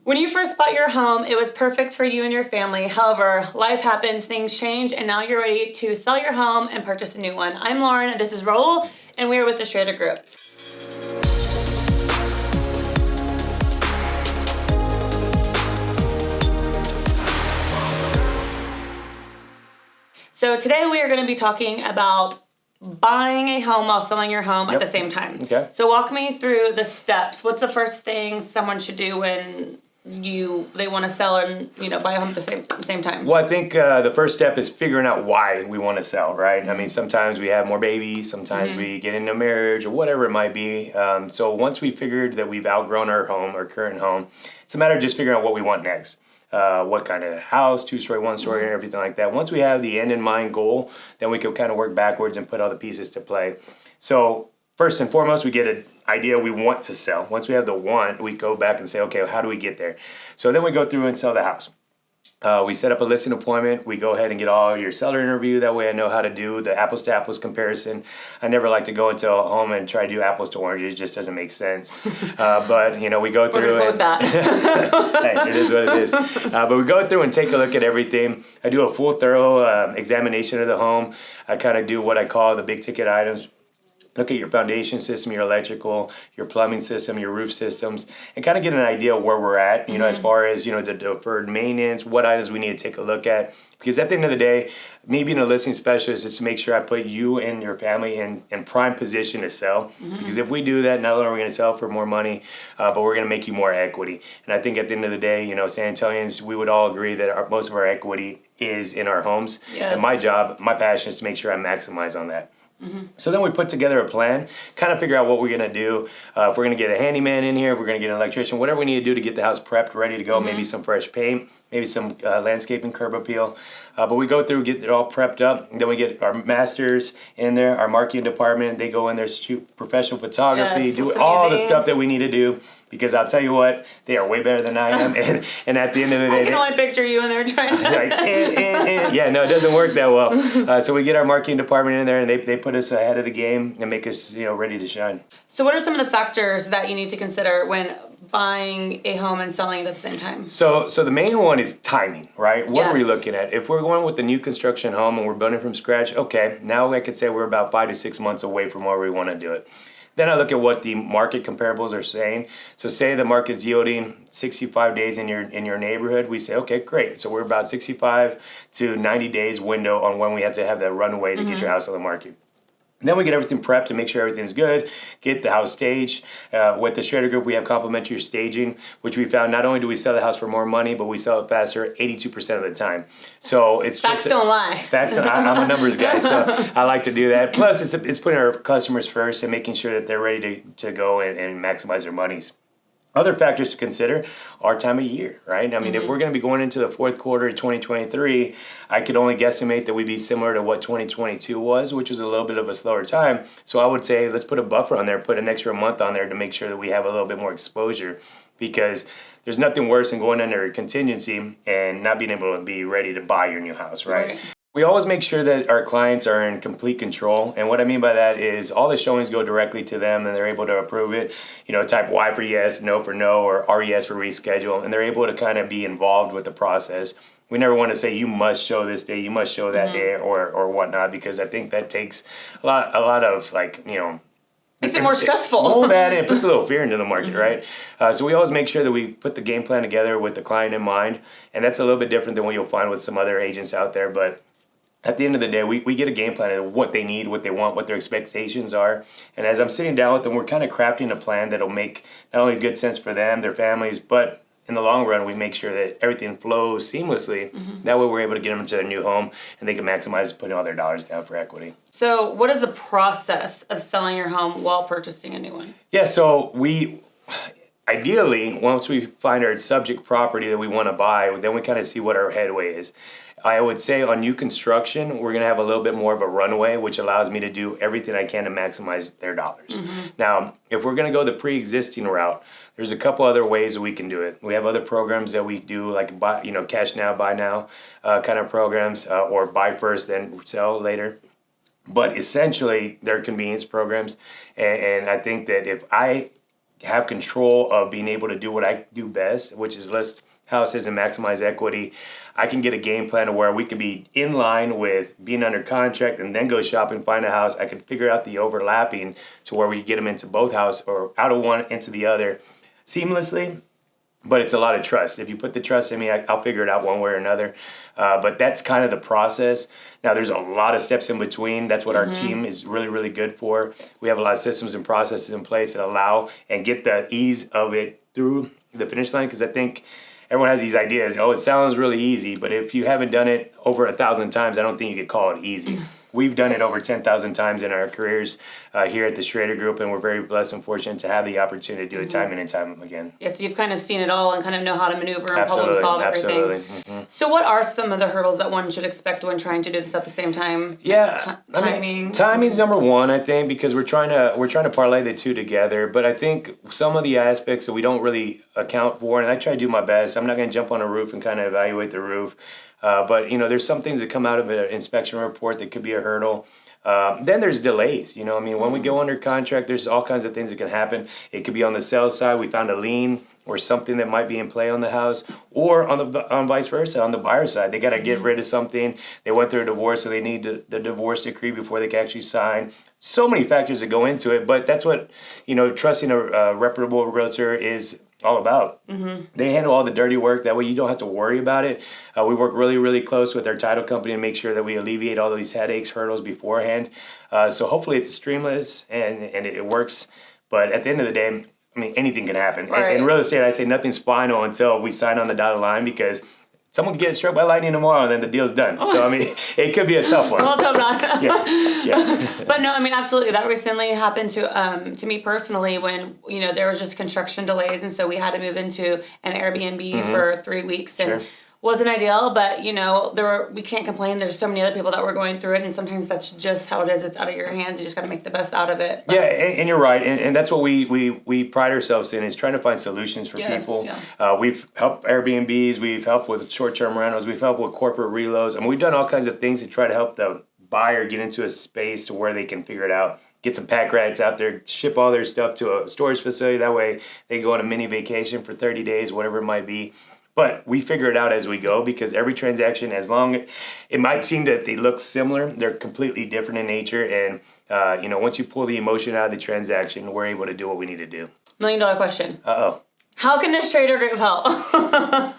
When you first bought your home, it was perfect for you and your family. However, life happens, things change, and now you're ready to sell your home and purchase a new one. I'm Lauren, this is Raul, and we are with the Schrader Group. So today we are going to be talking about buying a home while selling your home at the same time. Okay. So walk me through the steps. What's the first thing someone should do when they want to sell and buy a home at the same time? Well, I think the first step is figuring out why we want to sell, right? I mean, sometimes we have more babies, sometimes we get into marriage or whatever it might be. So once we figured that we've outgrown our home, our current home, it's a matter of just figuring out what we want next. What kind of house, 2-story, 1-story, and everything like that. Once we have the end in mind goal, then we can kind of work backwards and put all the pieces to play. So first and foremost, we get an idea we want to sell. Once we have the want, we go back and say, okay, how do we get there? So then we go through and sell the house. We set up a listing appointment. We go ahead and get all your seller interview. That way I know how to do the apples to apples comparison. I never like to go into a home and try to do apples to oranges. It just doesn't make sense. But, we go through and that. Hey, it is what it is. But we go through and take a look at everything. I do a full thorough examination of the home. I kind of do what I call the big ticket items. Look at your foundation system, your electrical, your plumbing system, your roof systems, and kind of get an idea of where we're at, as far as, the deferred maintenance, what items we need to take a look at. Because at the end of the day, me being a listing specialist is to make sure I put you and your family in prime position to sell. Because if we do that, not only are we going to sell for more money, but we're going to make you more equity. And I think at the end of the day, San Antonians, we would all agree that most of our equity is in our homes. Yes. And my passion is to make sure I maximize on that. So then we put together a plan, kind of figure out what we're going to do. If we're going to get a handyman in here, if we're going to get an electrician, whatever we need to do to get the house prepped, ready to go, maybe some fresh paint, maybe some landscaping curb appeal. But we go through, get it all prepped up, and then we get our masters in there, our marketing department. They go in there, shoot professional photography, do all the stuff that we need to do. Because I'll tell you what, they are way better than I am. And at the end of the day, I can only picture you in there trying to. Yeah, no, it doesn't work that well. So we get our marketing department in there, and they put us ahead of the game and make us, ready to shine. So what are some of the factors that you need to consider when buying a home and selling it at the same time? So the main one is timing, right? What are we Yes. looking at? If we're going with the new construction home and we're building from scratch, okay, now I could say we're about 5 to 6 months away from where we want to do it. Then I look at what the market comparables are saying. So say the market's yielding 65 days in your neighborhood, we say, okay, great. So we're about 65 to 90 days window on when we have to have that runway to get your house on the market. Then we get everything prepped to make sure everything's good, get the house staged. With the Schrader Group, we have complimentary staging, which we found not only do we sell the house for more money, but we sell it faster 82% of the time. So it's Facts don't lie. I'm a numbers guy, so I like to do that. Plus, it's putting our customers first and making sure that they're ready to go and maximize their monies. Other factors to consider are time of year, right? I mean, if we're going to be going into the fourth quarter of 2023, I could only guesstimate that we'd be similar to what 2022 was, which was a little bit of a slower time. So I would say let's put a buffer on there, put an extra month on there to make sure that we have a little bit more exposure, because there's nothing worse than going under a contingency and not being able to be ready to buy your new house, right? We always make sure that our clients are in complete control. And what I mean by that is all the showings go directly to them and they're able to approve it. Type Y for yes, no for no, or RES for reschedule. And they're able to kind of be involved with the process. We never want to say you must show this day, you must show that day or whatnot, because I think that takes a lot of Makes it more stressful. All that, and it puts a little fear into the market, right? So we always make sure that we put the game plan together with the client in mind. And that's a little bit different than what you'll find with some other agents out there. But at the end of the day, we get a game plan of what they need, what they want, what their expectations are. And as I'm sitting down with them, we're kind of crafting a plan that'll make not only good sense for them, their families, but in the long run, we make sure that everything flows seamlessly. That way we're able to get them into their new home and they can maximize putting all their dollars down for equity. So what is the process of selling your home while purchasing a new one? Yeah, so ideally, once we find our subject property that we want to buy, then we kind of see what our headway is. I would say on new construction, we're going to have a little bit more of a runway, which allows me to do everything I can to maximize their dollars. Now, if we're going to go the pre-existing route, there's a couple other ways that we can do it. We have other programs that we do, like cash now, buy now kind of programs, or buy first, then sell later. But essentially, they're convenience programs. And I think that if I have control of being able to do what I do best, which is list houses and maximize equity, I can get a game plan of where we could be in line with being under contract and then go shopping, find a house. I can figure out the overlapping to where we get them into both houses or out of one into the other seamlessly. But it's a lot of trust. If you put the trust in me, I'll figure it out one way or another. But that's kind of the process. Now, there's a lot of steps in between. That's what our team is really, really good for. We have a lot of systems and processes in place that allow and get the ease of it through the finish line. Because I think everyone has these ideas. Oh, it sounds really easy. But if you haven't done it over 1,000 times, I don't think you could call it easy. We've done it over 10,000 times in our careers here at the Schrader Group, and we're very blessed and fortunate to have the opportunity to do it time in and time again. Yes, you've kind of seen it all and kind of know how to maneuver and Absolutely, problem solve absolutely. everything. So what are some of the hurdles that one should expect when trying to do this at the same time? Yeah, Timing. Timing's number one, I think, because we're trying to parlay the two together. But I think some of the aspects that we don't really account for, and I try to do my best. I'm not going to jump on a roof and kind of evaluate the roof. But, there's some things that come out of an inspection report that could be a hurdle. Then there's delays. When we go under contract, there's all kinds of things that can happen. It could be on the sales side. We found a lien or something that might be in play on the house, or on vice versa, on the buyer side. They got to get rid of something. They went through a divorce, so they need the divorce decree before they can actually sign. So many factors that go into it, but that's what, trusting a reputable realtor is all about. They handle all the dirty work. That way you don't have to worry about it. We work really, really close with our title company and make sure that we alleviate all these headaches, hurdles beforehand. So hopefully it's streamless and it works. But at the end of the day, anything can happen. Right. In real estate, I say nothing's final until we sign on the dotted line, because someone can get struck by lightning tomorrow and then the deal's done. So, it could be a tough one. Well, let's hope not. Yeah. But no, absolutely. That recently happened to me personally when, there was just construction delays. And so we had to move into an Airbnb for 3 weeks. And Sure. wasn't ideal, but, we can't complain. There's so many other people that were going through it. And sometimes that's just how it is. It's out of your hands. You just got to make the best out of it. But, Yeah, and you're right. And that's what we pride ourselves in, is trying to find solutions for people. Yeah. We've helped Airbnbs. We've helped with short-term rentals. We've helped with corporate reloads. We've done all kinds of things to try to help the buyer get into a space to where they can figure it out. Get some pack rats out there, ship all their stuff to a storage facility. That way they go on a mini vacation for 30 days, whatever it might be. But we figure it out as we go, because every transaction, as long it might seem that they look similar, they're completely different in nature. And, once you pull the emotion out of the transaction, we're able to do what we need to do. $1 million question. Uh-oh. How can this Schrader Group help?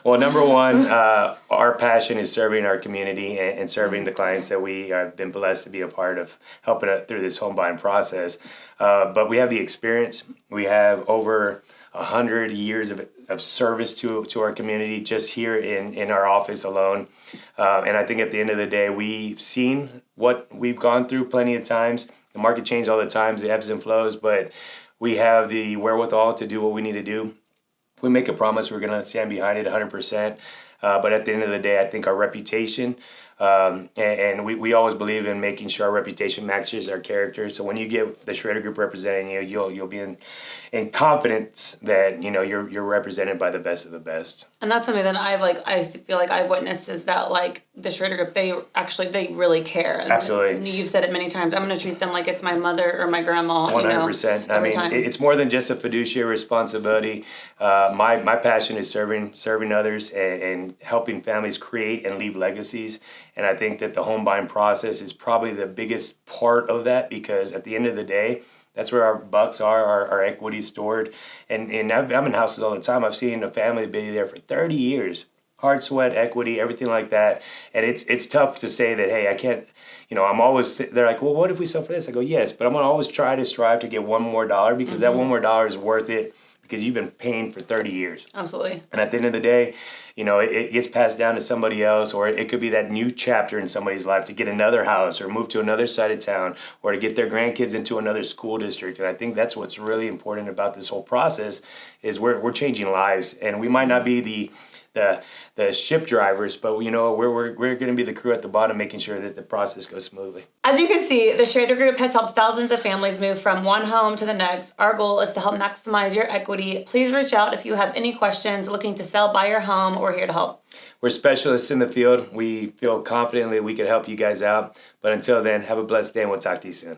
Well, number one, our passion is serving our community and serving the clients that we have been blessed to be a part of, helping through this home buying process. But we have the experience. We have over 100 years of service to our community just here in our office alone. And I think at the end of the day, we've seen what we've gone through plenty of times. The market changes all the time, the ebbs and flows, but we have the wherewithal to do what we need to do. If we make a promise, we're going to stand behind it 100%. But at the end of the day, I think our reputation, and we always believe in making sure our reputation matches our character. So when you get the Schrader Group representing you, you'll be in confidence that you're represented by the best of the best. And that's something that I feel like I've witnessed, is that the Schrader Group, they really care. And Absolutely. You've said it many times. I'm going to treat them like it's my mother or my grandma. 100%. Every time. It's more than just a fiduciary responsibility. My passion is serving others and helping families create and leave legacies. And I think that the home buying process is probably the biggest part of that, because at the end of the day, that's where our bucks are, our equity stored. And I'm in houses all the time. I've seen a family be there for 30 years. Hard sweat, equity, everything like that. And it's tough to say that, hey, I can't, I'm always, they're like, well, what if we sell for this? I go, yes, but I'm going to always try to strive to get one more dollar, because that one more dollar is worth it, because you've been paying for 30 years. Absolutely. And at the end of the day, it gets passed down to somebody else, or it could be that new chapter in somebody's life to get another house or move to another side of town, or to get their grandkids into another school district. And I think that's what's really important about this whole process, is we're changing lives. And we might not be the ship drivers, but we're going to be the crew at the bottom, making sure that the process goes smoothly. As you can see, the Schrader Group has helped thousands of families move from one home to the next. Our goal is to help maximize your equity. Please reach out if you have any questions, looking to sell, buy your home. We're here to help. We're specialists in the field. We feel confidently we can help you guys out. But until then, have a blessed day, and we'll talk to you soon.